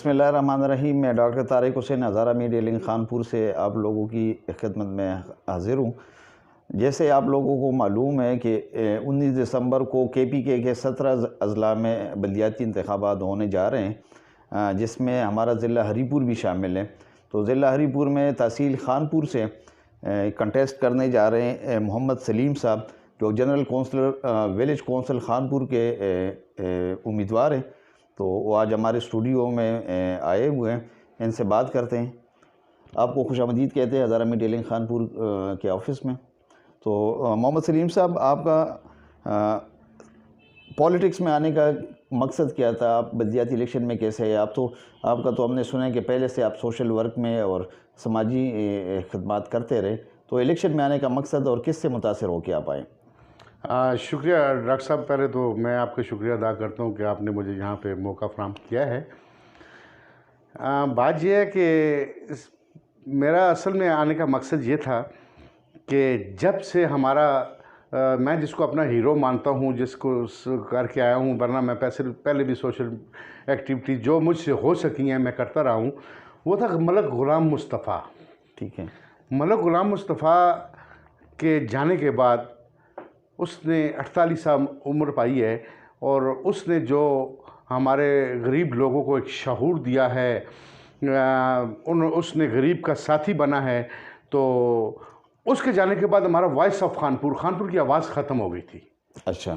बिस्मिल्लाहिर्रहमानिर्रहीम। मैं डॉक्टर तारिक हुसैन हज़ारा media link Khanpur से आप लोगों की खिदमत में हाज़िर हूँ। जैसे आप लोगों को मालूम है कि 19 दिसंबर को KPK के 17 अज़ला में बल्दियाती इंतखाबात होने जा रहे हैं, जिसमें हमारा ज़िला हरीपुर भी शामिल है। तो ज़िला हरीपुर में तहसील खानपुर से कंटेस्ट करने जा रहे हैं मोहम्मद सलीम साहब, जो general councillor village council Khanpur के उम्मीदवार हैं। तो वो आज हमारे स्टूडियो में आए हुए हैं, इनसे बात करते हैं। आपको खुशामदीद कहते हैं हज़ारा मीडिया लिंक खानपुर के ऑफ़िस में। तो मोहम्मद सलीम साहब, आपका पॉलिटिक्स में आने का मकसद क्या था? आप बल्दियाती इलेक्शन में कैसे है? आपका तो हमने सुना है कि पहले से आप सोशल वर्क में और समाजी खिदमात करते रहे, तो इलेक्शन में आने का मकसद और किससे मुतासिर होकर आप आए? शुक्रिया डॉक्टर साहब। पहले तो मैं आपका शुक्रिया अदा करता हूँ कि आपने मुझे यहाँ पे मौका फराहम किया है। बात यह है कि मेरा असल में आने का मकसद ये था कि जब से हमारा मैं जिसको अपना हीरो मानता हूँ, जिसको करके आया हूँ, वरना मैं पहले भी सोशल एक्टिविटी जो मुझसे हो सकी हैं मैं करता रहा हूँ, वो था मलक ग़ुलाम मुस्तफ़ा। ठीक है। मलक ग़ुलाम मुस्तफ़ा के जाने के बाद उसने 48 साल उम्र पाई है और उसने जो हमारे गरीब लोगों को एक शऊर दिया है, उसने गरीब का साथी बना है। तो उसके जाने के बाद हमारा वॉइस ऑफ खानपुर की आवाज़ ख़त्म हो गई थी। अच्छा।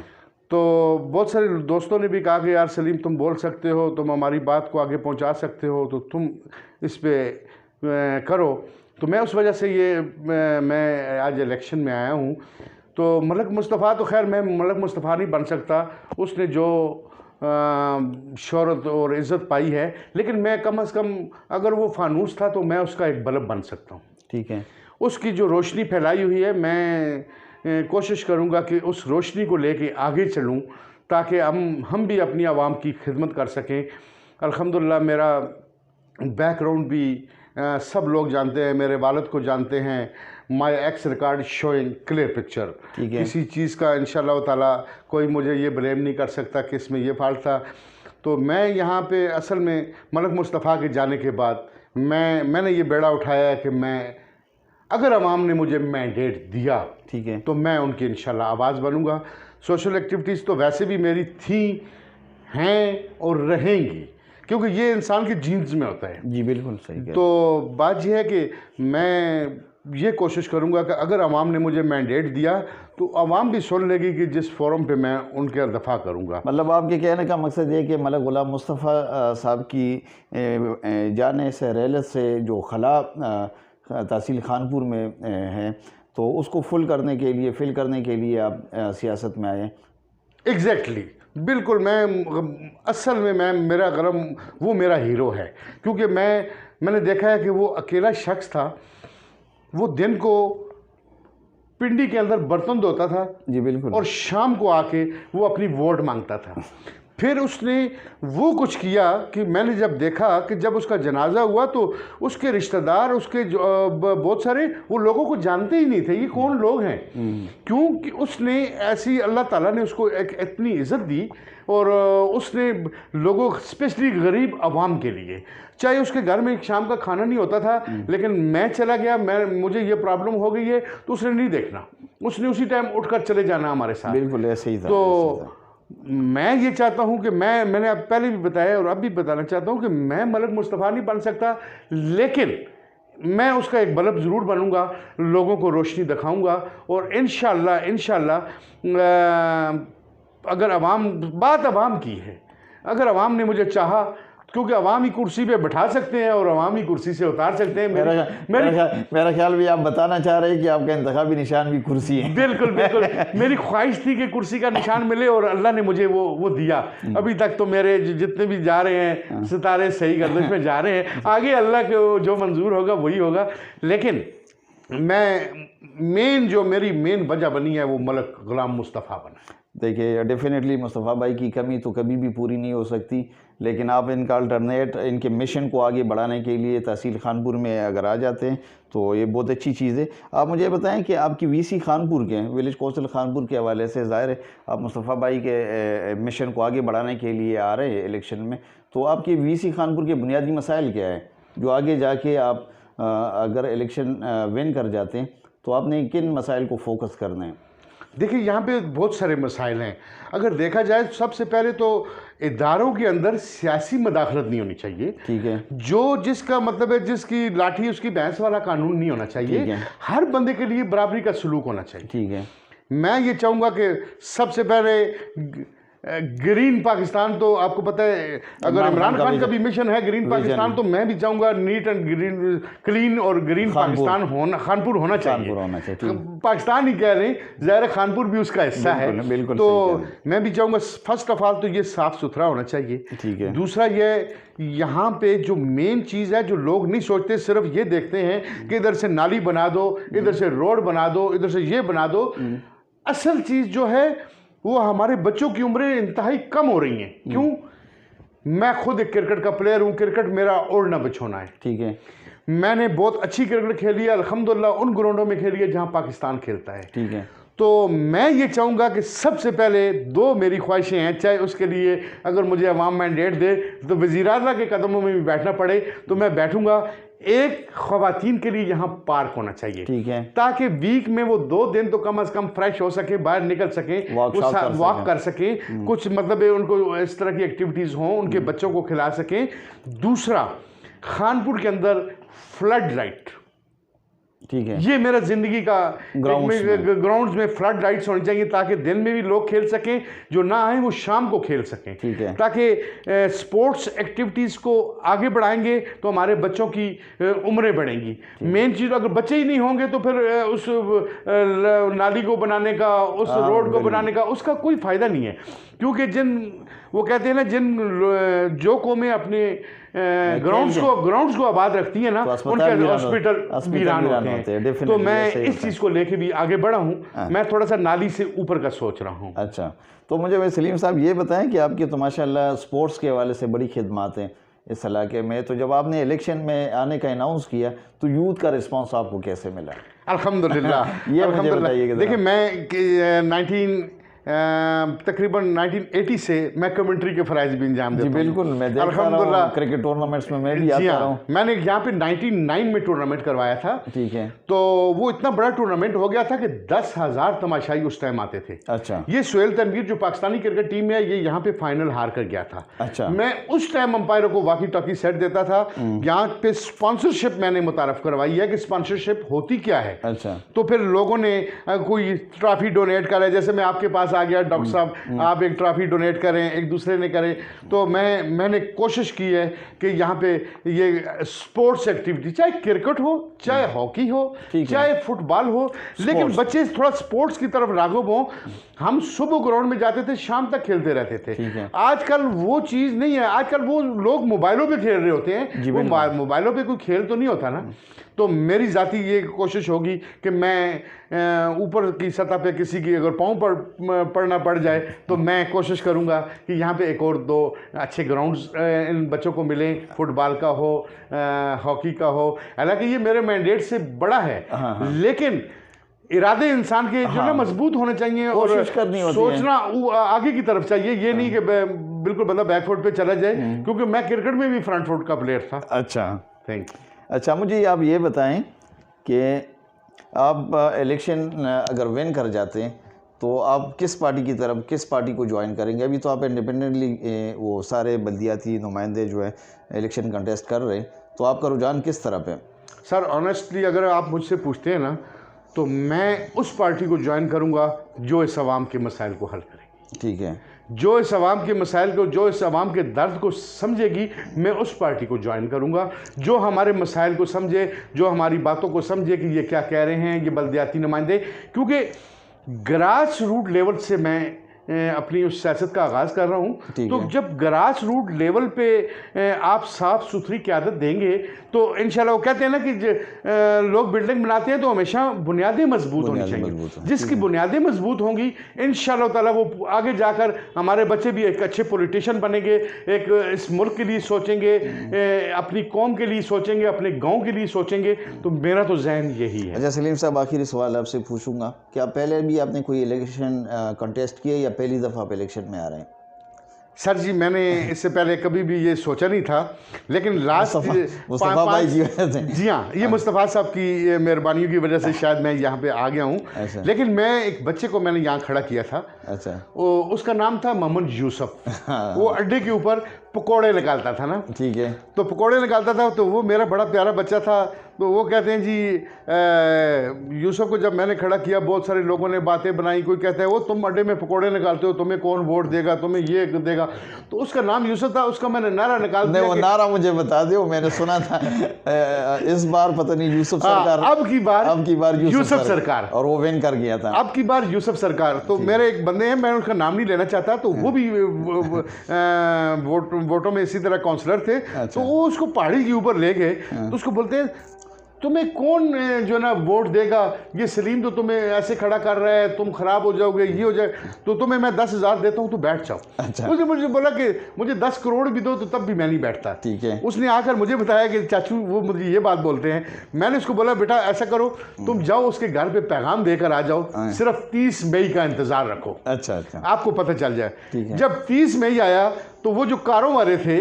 तो बहुत सारे दोस्तों ने भी कहा कि यार सलीम, तुम बोल सकते हो, तुम हमारी बात को आगे पहुंचा सकते हो, तो तुम इस पे करो। तो मैं उस वजह से मैं आज इलेक्शन में आया हूँ। तो मलक मुस्तफ़ा तो खैर मैं मलक मुस्तफ़ा नहीं बन सकता, उसने जो शोहरत और इज़्ज़त पाई है, लेकिन मैं कम से कम अगर वो फानूस था तो मैं उसका एक बल्ब बन सकता हूँ। ठीक है। उसकी जो रोशनी फैलाई हुई है, मैं कोशिश करूँगा कि उस रोशनी को लेके आगे चलूँ ताकि हम भी अपनी आवाम की खिदमत कर सकें। अल्हम्दुलिल्लाह मेरा बैकग्राउंड भी सब लोग जानते हैं, मेरे वालिद को जानते हैं। My x record showing clear picture. किसी चीज़ का इंशाअल्लाह ताला कोई मुझे ये ब्लेम नहीं कर सकता कि इसमें ये फॉल्ट था। तो मैं यहाँ पे असल में मलक मुस्तफ़ा के जाने के बाद मैंने ये बेड़ा उठाया है कि मैं अगर अवाम ने मुझे मैंडेट दिया, ठीक है, तो मैं उनकी इंशाअल्लाह आवाज़ बनूँगा। सोशल एक्टिविटीज़ तो वैसे भी मेरी थी, हैं और रहेंगी, क्योंकि ये इंसान के जीन्स में होता है। जी बिल्कुल सही है। तो बात यह है कि मैं ये कोशिश करूंगा कि अगर अवाम ने मुझे मैंडेट दिया तो अवाम भी सुन लेगी कि जिस फोरम पे मैं उनके दफ़ा करूंगा। मतलब आपके कहने का मकसद ये कि मलक ग़ुलाम मुस्तफ़ा साहब की जाने से रेलत से जो खला तहसील खानपुर में है, तो उसको फिल करने के लिए आप सियासत में आए? एग्जैक्टली, बिल्कुल। मैं असल में मेरा गरम वो मेरा हीरो है, क्योंकि मैंने देखा है कि वो अकेला शख्स था। वो दिन को पिंडी के अंदर बर्तन धोता था, जी बिल्कुल, और शाम को आके वो अपनी वोट मांगता था। फिर उसने वो कुछ किया कि मैंने जब देखा कि जब उसका जनाजा हुआ तो उसके रिश्तेदार, उसके बहुत सारे वो लोगों को जानते ही नहीं थे ये कौन लोग हैं, क्योंकि उसने ऐसी अल्लाह ताला ने उसको एक इतनी इज़्ज़त दी और उसने लोगों स्पेशली गरीब आवाम के लिए, चाहे उसके घर में एक शाम का खाना नहीं होता था, लेकिन मैं चला गया, मुझे ये प्रॉब्लम हो गई है, तो उसने नहीं देखना, उसने उसी टाइम उठकर चले जाना हमारे साथ। बिल्कुल ऐसे ही था। तो मैं ये चाहता हूँ कि मैंने अब पहले भी बताया और अब भी बताना चाहता हूँ कि मैं मलक मुस्तफ़ा नहीं बन सकता, लेकिन मैं उसका एक बल्ब ज़रूर बनूँगा, लोगों को रोशनी दिखाऊँगा। और इंशाअल्लाह अगर बात अवाम की है, अगर अवाम ने मुझे चाहा, क्योंकि अवाम ही कुर्सी पे बैठा सकते हैं और अवाम ही कुर्सी से उतार सकते हैं। मेरा ख्याल भी आप बताना चाह रहे हैं कि आपका इंतखाबी निशान भी कुर्सी है। बिल्कुल बिल्कुल। मेरी ख्वाहिश थी कि कुर्सी का निशान मिले और अल्लाह ने मुझे वो दिया। अभी तक तो मेरे जितने भी जा रहे हैं सितारे सही गर्दिश में जा रहे हैं, आगे अल्लाह को जो मंजूर होगा वही होगा। लेकिन मैं जो मेरी मेन वजह बनी है वो मलक ग़ुलाम मुस्तफ़ा बना। देखिए डेफिनेटली मुस्तफ़ा भाई की कमी तो कभी भी पूरी नहीं हो सकती, लेकिन आप इनका अल्टरनेट इनके मिशन को आगे बढ़ाने के लिए तहसील खानपुर में अगर आ जाते हैं तो ये बहुत अच्छी चीज़ है। आप मुझे बताएं कि आपकी वीसी खानपुर के विलेज कौंसिल खानपुर के हवाले से ज़ाहिर है आप मुस्तफ़ा भाई के मिशन को आगे बढ़ाने के लिए आ रहे हैं इलेक्शन में, तो आपकी वीसी खानपुर के बुनियादी मसाइल क्या है जो आगे जाके आप अगर इलेक्शन विन कर जाते हैं तो आपने किन मसाइल को फोकस करना है? देखिए यहाँ पे बहुत सारे मसाइल हैं। अगर देखा जाए सबसे पहले तो इदारों के अंदर सियासी मदाखलत नहीं होनी चाहिए। ठीक है। जो जिसका मतलब है जिसकी लाठी उसकी भैंस वाला कानून नहीं होना चाहिए। हर बंदे के लिए बराबरी का सलूक होना चाहिए। ठीक है। मैं ये चाहूँगा कि सबसे पहले ग्रीन पाकिस्तान, तो आपको पता है अगर इमरान खान का भी मिशन है ग्रीन पाकिस्तान, तो मैं भी चाहूँगा नीट एंड ग्रीन क्लीन और ग्रीन पाकिस्तान होना, खानपुर होना चाहिए। पाकिस्तान ही कह रहे हैं, ज़ाहिर खानपुर भी उसका हिस्सा है। बिल्कुल तो मैं भी चाहूँगा फर्स्ट ऑफ ऑल तो ये साफ़ सुथरा होना चाहिए। ठीक है। दूसरा ये यहाँ पे जो मेन चीज़ है जो लोग नहीं सोचते, सिर्फ ये देखते हैं कि इधर से नाली बना दो, इधर से रोड बना दो, इधर से ये बना दो। असल चीज़ जो है वो हमारे बच्चों की उम्रें इंतहाई कम हो रही हैं। क्यों? मैं खुद एक क्रिकेट का प्लेयर हूँ, क्रिकेट मेरा ओढ़ना बिछोना है। ठीक है। मैंने बहुत अच्छी क्रिकेट खेली है अल्हम्दुलिल्लाह, उन ग्राउंडों में खेली है जहाँ पाकिस्तान खेलता है। ठीक है। तो मैं ये चाहूँगा कि सबसे पहले दो मेरी ख्वाहिशें हैं, चाहे उसके लिए अगर मुझे अवाम मैंडेट दे तो वज़ीर-ए-आज़म के कदमों में भी बैठना पड़े तो मैं बैठूँगा। एक ख़वातीन के लिए यहाँ पार्क होना चाहिए। ठीक है। ताकि वीक में वो 2 दिन तो कम से कम फ्रेश हो सके, बाहर निकल सके, वॉक कर सके, कुछ मतलब उनको इस तरह की एक्टिविटीज़ हों, उनके बच्चों को खिला सकें। दूसरा, खानपुर के अंदर फ्लड लाइट, ठीक है, ये मेरा ज़िंदगी का ग्राउंड्स में फ्लड लाइट्स होनी चाहिए ताकि दिन में भी लोग खेल सकें, जो ना आए वो शाम को खेल सकें। ठीक है। ताकि स्पोर्ट्स एक्टिविटीज़ को आगे बढ़ाएंगे तो हमारे बच्चों की उम्रें बढ़ेंगी। मेन चीज़, अगर बच्चे ही नहीं होंगे तो फिर उस नाली को बनाने का, उस रोड को बनाने का उसका कोई फ़ायदा नहीं है। क्योंकि वो कहते हैं ना, जो कौमें अपने ग्राउंड्स को आबाद रखती है ना, उनके हॉस्पिटल वीरान होते हैं। तो मैं इस चीज़ को लेके भी आगे बढ़ा हूँ। मैं थोड़ा सा नाली से ऊपर का सोच रहा हूँ। अच्छा, तो मुझे भाई सलीम साहब ये बताएं कि आपकी तो माशाल्लाह स्पोर्ट्स के हवाले से बड़ी खिदमत हैं इस इलाके में, तो जब आपने इलेक्शन में आने का अनाउंस किया तो यूथ का रिस्पांस आपको कैसे मिला? अल्हम्दुलिल्लाह। ये मुझे बताइए। देखिए, मैं तकरीबन 1980 से मैं कमेंट्री के फ़राइज़ भी अंजाम देता हूँ। बिल्कुल, मैं देखता रहा हूँ क्रिकेट टूर्नामेंट्स में, मैं भी आता रहा हूँ। मैंने यहाँ पे 99 में टूर्नामेंट करवाया था। ठीक है। तो वो इतना बड़ा टूर्नामेंट हो गया था कि 10,000 तमाशाई उस टाइम आते थे। अच्छा। ये सुहेल तनवीर जो पाकिस्तानी क्रिकेट टीम है, ये यहाँ पे फाइनल हार कर गया था। अच्छा। मैं उस टाइम अंपायरों को वाकी टॉकी सेट देता था। यहाँ पे स्पॉन्सरशिप मैंने मुतारफ करवाई है कि स्पॉन्सरशिप होती क्या है। अच्छा। तो फिर लोगों ने कोई ट्रॉफी डोनेट करे, जैसे मैं आपके पास आ गया, डॉक्टर साहब आप एक ट्रॉफी डोनेट करें, एक दूसरे ने करें, तो मैंने कोशिश की है कि यहाँ पे ये स्पोर्ट्स एक्टिविटी, चाहे क्रिकेट हो, चाहे हॉकी हो, चाहे फुटबॉल हो, लेकिन बच्चे थोड़ा स्पोर्ट्स की तरफ राग़िब हों। हम सुबह ग्राउंड में जाते थे, शाम तक खेलते रहते थे। आजकल वो चीज़ नहीं है। आजकल वो लोग मोबाइलों पे खेल रहे होते हैं। वो मोबाइलों पे कोई खेल तो नहीं होता ना। तो मेरी ज़ाती ये कोशिश होगी कि मैं ऊपर की सतह पे किसी की अगर पाँव पड़ना पड़ जाए तो मैं कोशिश करूँगा कि यहाँ पे एक और 2 अच्छे ग्राउंड्स इन बच्चों को मिलें, फुटबॉल का हो, हॉकी का हो। हालांकि ये मेरे मैंडेट से बड़ा है, लेकिन इरादे इंसान के जो ना मजबूत होने चाहिए और सोचना आगे की तरफ चाहिए। ये नहीं कि बिल्कुल बंदा बैकफुट पे चला जाए, क्योंकि मैं क्रिकेट में भी फ्रंट फुट का प्लेयर था। अच्छा, थैंक यू। अच्छा, मुझे आप ये बताएं कि आप इलेक्शन अगर विन कर जाते हैं तो आप किस पार्टी की तरफ, किस पार्टी को ज्वाइन करेंगे? अभी तो आप इंडिपेंडेंटली वो सारे बल्दियाती नुमाइंदे जो है इलेक्शन कंटेस्ट कर रहे हैं, तो आपका रुझान किस तरफ है? सर ऑनेस्टली अगर आप मुझसे पूछते हैं ना, तो मैं उस पार्टी को ज्वाइन करूँगा जो इस आवाम के मसाइल को हल करेगी। ठीक है। जो इस आवाम के मसाइल को, जो इस आवाम के दर्द को समझेगी, मैं उस पार्टी को ज्वाइन करूँगा। जो हमारे मसाइल को समझे, जो हमारी बातों को समझे कि ये क्या कह रहे हैं ये बल्दियाती नुमाइंदे। क्योंकि ग्रास रूट लेवल से मैं अपनी उस सियासत का आगाज़ कर रहा हूँ। ठीक तो है। जब ग्रास रूट लेवल पे आप साफ़ सुथरी क़यादत देंगे तो इंशाल्लाह, वो कहते हैं ना कि लोग बिल्डिंग बनाते हैं तो हमेशा बुनियादें मजबूत होनी चाहिए। जिसकी बुनियादें मजबूत होंगी इंशाल्लाह ताला वो आगे जाकर हमारे बच्चे भी एक अच्छे पॉलिटिशियन बनेंगे, एक इस मुल्क के लिए सोचेंगे, अपनी कौम के लिए सोचेंगे, अपने गाँव के लिए सोचेंगे। तो मेरा तो जहन यही है। अच्छा सलीम साहब, आखिरी सवाल आपसे पूछूंगा, क्या पहले भी आपने कोई इलेक्शन कंटेस्ट किया या पहली दफ़ा आप इलेक्शन में आ रहे हैं? सर जी, मैंने इससे पहले कभी भी ये सोचा नहीं था, लेकिन लास्ट मुस्तफ़ा भाई की वजह से। जी हाँ, ये मुस्तफ़ा साहब की मेहरबानियों की वजह से शायद मैं यहाँ पे आ गया हूँ। अच्छा। लेकिन मैं एक बच्चे को मैंने यहाँ खड़ा किया था। अच्छा। उसका नाम था मोहम्मद यूसुफ। वो अड्डे के ऊपर पकोड़े निकालता था ना। ठीक है। तो पकोड़े निकालता था, तो वो मेरा बड़ा प्यारा बच्चा था। तो वो कहते हैं जी यूसुफ को जब मैंने खड़ा किया, बहुत सारे लोगों ने बातें बनाई। कोई कहता है वो तुम अड्डे में पकोड़े निकालते हो, तुम्हें कौन वोट देगा, तुम्हें ये देगा। तो उसका नाम यूसुफ था, उसका मैंने नारा निकाल दिया। वो नारा मुझे बता दो, मैंने सुना था इस बार पता नहीं यूसुफ सरकार, अब की बार यूसुफ सरकार, और वो विन कर गया था। अब की बार यूसुफ सरकार। तो मेरे एक बंदे हैं, मैं उनका नाम नहीं लेना चाहता, तो वो भी वोटों में इसी तरह काउंसलर थे। तो वो उसको पहाड़ी के ऊपर ले गए। तो उसको बोलते हैं तुम्हें कौन जो है ना वोट देगा, ये सलीम तो तुम्हें ऐसे खड़ा कर रहा है, तुम खराब हो जाओगे, ये हो जाए, तो तुम्हें मैं 10,000 देता हूँ, तो बैठ जाओ। अच्छा। उसने मुझे बोला कि मुझे 10 करोड़ भी दो, तो तब भी मैं नहीं बैठता। ठीक है। उसने आकर मुझे बताया कि चाचू, वो मुझे ये बात बोलते हैं। मैंने उसको बोला बेटा ऐसा करो, तुम जाओ उसके घर पे पैगाम देकर आ जाओ, सिर्फ 30 मई का इंतजार रखो। अच्छा अच्छा, आपको पता चल जाए। जब 30 मई आया तो वो जो कारों वाले थे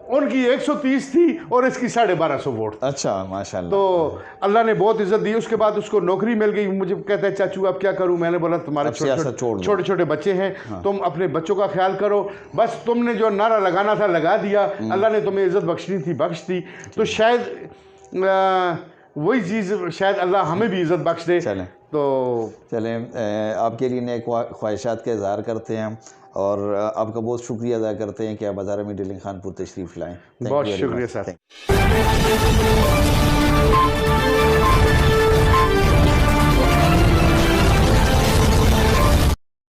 उनकी 130 थी और इसकी 1250 वोट। अच्छा, माशाल्लाह। तो अल्लाह ने बहुत इज्जत दी उसके बाद, उसको नौकरी मिल गई। मुझे कहता है चाचू अब क्या करूं? मैंने बोला तुम्हारे छोटे छोटे बच्चे हैं, तुम अपने बच्चों का ख्याल करो, बस तुमने जो नारा लगाना था लगा दिया, अल्लाह ने तुम्हें इज्जत बख्शनी थी बख्श दी। तो शायद वही चीज़, शायद अल्लाह हमें भी इज्जत बख्श दे। तो चलें, आपके लिए नेक ख्वाहिशात का इज़हार करते हैं और आपका बहुत शुक्रिया अदा करते हैं कि आप बाज़ार में डीलिंग खानपुर तशरीफ़ लाएँ। बहुत शुक्रिया सर।